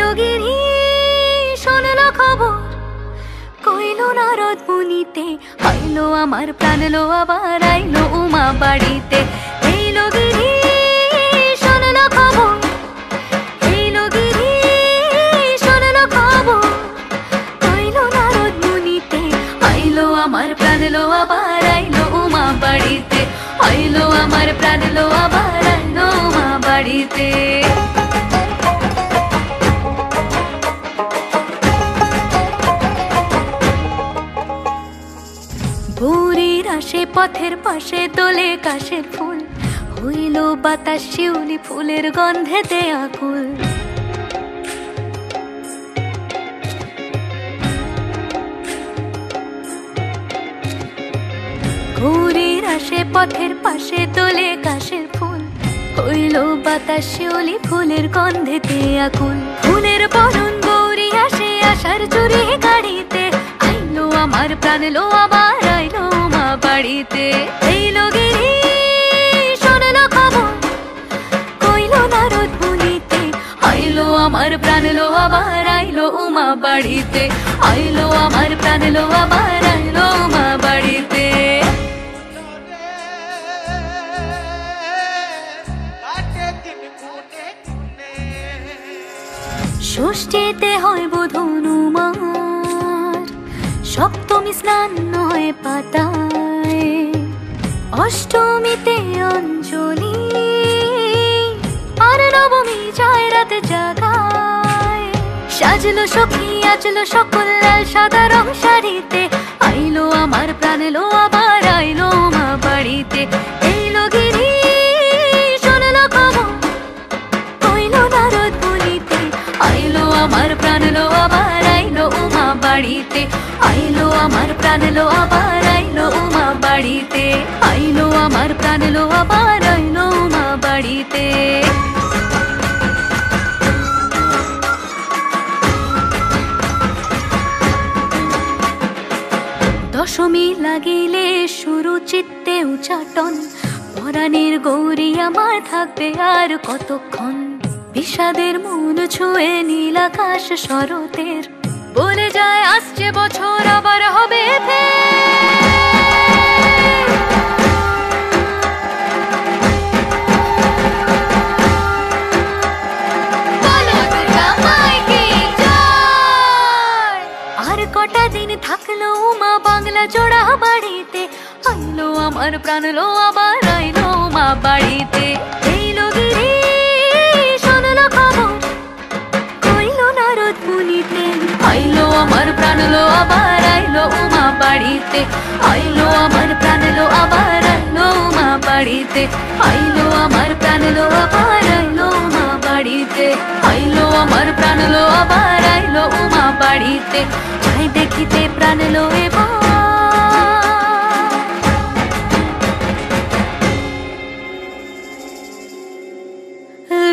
লোগিরি শুনলো খবর কইলো নারদ মুনিতে আইলো আমার প্রাণ লো আবার আইলো উমা বাড়িতে। এই লোগিরি শুনলো খবর, এই লোগিরি শুনলো খবর কইলো নারদ মুনিতে আইলো আমার প্রাণ লো আবার আইলো উমা বাড়িতে, আইলো আমার প্রাণ লো আবার আইলো উমা বাড়িতে। ভোরের আসে পথের পাশে তোলে কাশের ফুল, হইল বাতাস শিউলি ফুলের গন্ধেতে আকুল। ভোরের আসে পথের পাশে তোলে কাশের ফুল, হইল বাতাস শিউলি ফুলের গন্ধেতে আকুল। ফুলের বরণ গৌরী আসে আশার চুরি গাড়িতে, আইলো আমার প্রাণ লো আবার আইলো মা বাড়িতে। এই লোগিরি শুনলো খবর কইলো নারদ মুনিতে আইলো আমার প্রাণ লো আবার আইলো উমা বাড়িতে, আইলো আমার প্রাণ লো আবার আইলো উমা বাড়িতে। ষষ্ঠীতে হয় বোধনুমার, সপ্তমী স্নান হয় পাতায়, অষ্টমীতে অঞ্জলি আর নবমী যায় রাত জাগায়। সাজলো সখী আজলো সকল লাল সাদা রং শাড়িতে, আইলো আমার প্রাণ লো আবার আইলো মা বাড়িতে। এই লোগিরি শুনলো খবর কইলো নারদ মুনিতে আইলো আমার প্রাণ লো আবার আইলো উমা বাড়িতে, আইলো আমার প্রাণ লো আবার আইলো উমা বাড়িতে, আইলো আমার প্রাণ লো আবার আইলো উমা বাড়িতে। দশমী লাগিলে শুরু চিত্তে উচাটন, পরাণের গৌরী আমার থাকবে আর কতক্ষণ। বিষাদের মন ছুঁয়ে নীল আকাশ শরতের, বলে যায় আসছে বছর আবার হবে আর কটা দিন থাকলো মা বাংলা জোড়া বাড়িতে, আইলো আমার প্রাণ লো আবার আইলো মা বাড়িতে। এই লোগিরি শুনলো খবর কইলো নারদ মুনিতে আইলো আমার প্রাণ লো আবার আইলো উমা বাড়িতে, আইলো আমার প্রাণ লো আবার আইলো উমা বাড়িতে, আইলো আমার প্রাণ লো আবার আইলো উমা বাড়িতে, আইলো আমার প্রাণ লো আবার আইলো উমা বাড়িতে। যাই দেখিতে প্রাণ লো এবার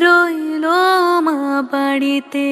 রইলো মা বাড়িতে।